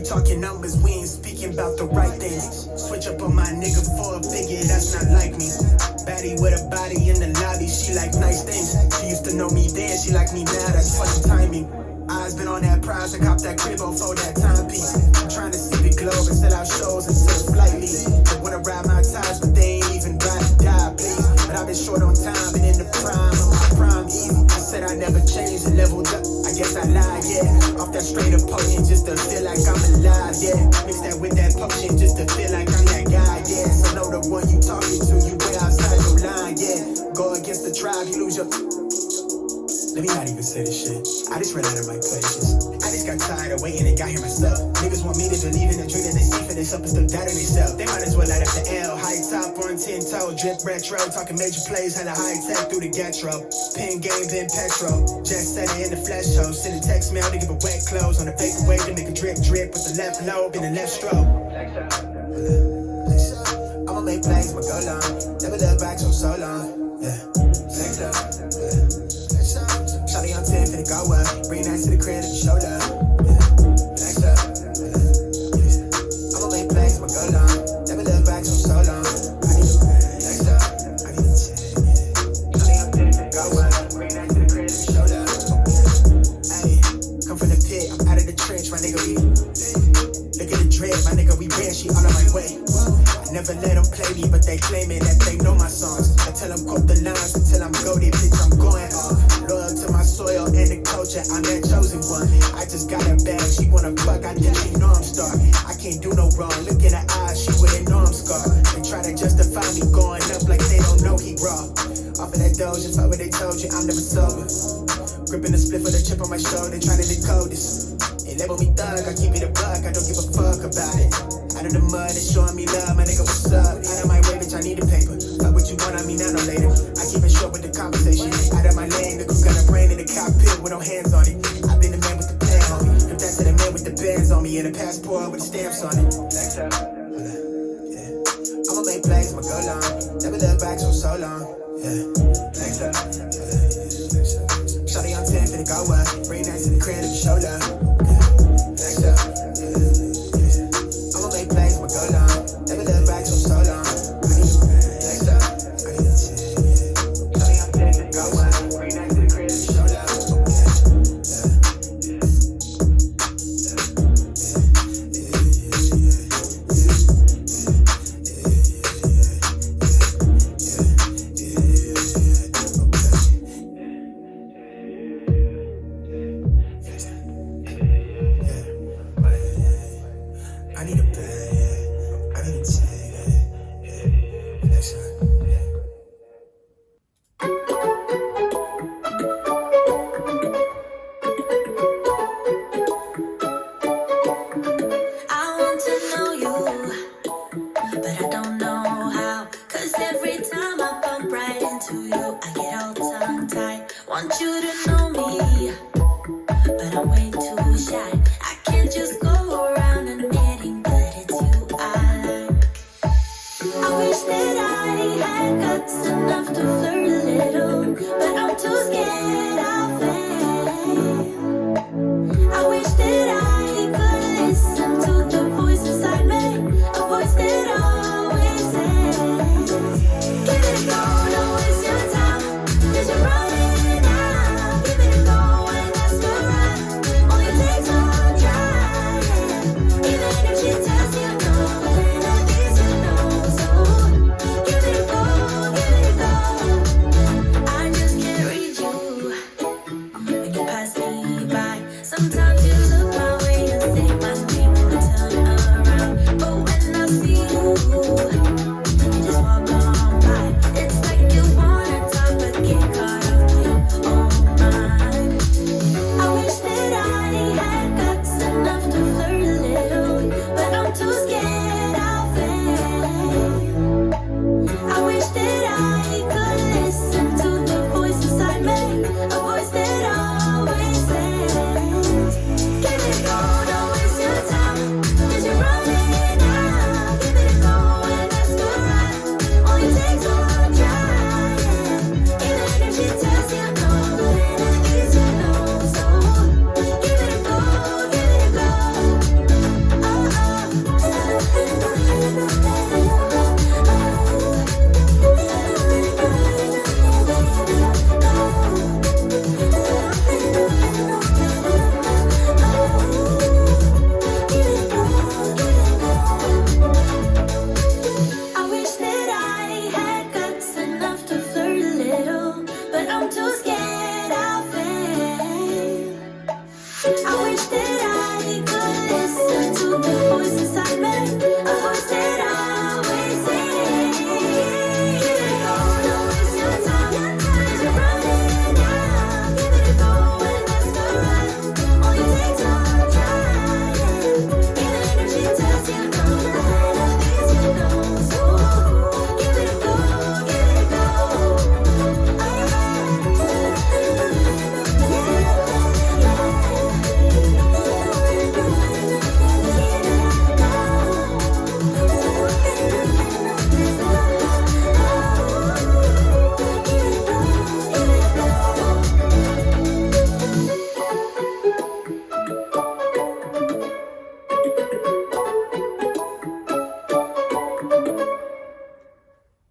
Talking numbers, we ain't speaking about the right things. Switch up on my nigga for a figure, that's not like me. Baddie with a body in the lobby, she like nice things. She used to know me then, she like me now, that's fucking timing. Eyes been on that prize, I cop that crib on for that timepiece. I'm trying to see the globe and sell out shows until the flight leaves. They wanna ride my ties, but they ain't even ride or die, please. But I've been short on time and in the prime, on my prime easy. I said I never changed and leveled up, I guess I lied, yeah. Off that straight up potion just to feel like I'm alive, yeah. Mix that with that potion just to feel like I'm that guy, yeah. So know the one you talking to, you way outside your line, yeah. Go against the tribe, you lose your... Let me not even say this shit. I just ran out of my places. I just got tired of waiting and got here myself. Niggas want me to believe in the dream that they see for this up and still doubt in themselves. They might as well light up the L. High top on 10 toe, drip retro. Talking major plays, hella high tech through the getro. Pin games in petro. Just set it in the flesh show. Send a text mail to give a wet clothes. On the fake way to make a drip drip with the left lobe and the left stroke. I'ma make plays, but go long. Never look back so long. Yeah. Flex up. Shawty on 10, finna go up. Bring that to the crib and show love. Flex up. I'ma make plays, but go long. Never look back so long. I need a flex up. I need a 10, yeah. Shawty on 10, finna go up. Bring that to the crib and show love. Ayy, come from the pit, I'm out of the trench, my nigga, we. Look at the dread, my nigga, we ran, she all on my way. I never let them play me, but they claiming that they know my songs. I tell them quote the lines until I'm goated, bitch, I'm going off. Loyal to my soil and the culture, I'm that chosen one. I just got her back, she wanna fuck, I think she know I'm star. I can't do no wrong, look in her eyes, she with a know I'm scar. They try to justify me going up like they don't know he raw. Off of that doge, just fuck what they told you, I'm never sober. Gripping the split for the chip on my shoulder, trying to decode this. They label me thug, I keep it a buck, I don't give a fuck about it. Out of the mud, it's showing me love, my nigga, what's up? Out of my way, bitch, I need a paper. Fuck what you want, I mean, I know later. I keep it short with the conversation. Out of my lane, the crew got a brain in the cockpit with no hands on it. I've been the man with the plan on me. If that's the man with the bands on me, and a passport with the stamps on it. Yeah. I'ma make plays, I'ma go long. Never look back so long. Yeah. Next up. Shawty on 10, finna go up. Bring that to the crib and show love. Next up. I'ma make plays, I'ma go long. Never look back so long. I need a next up. I need a 10. Shawty on 10, finna go up. Bring that to the crib and show love. I need a bag, yeah. I need a 10, yeah. Next up. I want to know you, but I don't know how. 'Cause every time I bump right into you, I get all tongue-tied. Want you to know me, but I'm way too shy. I can't just go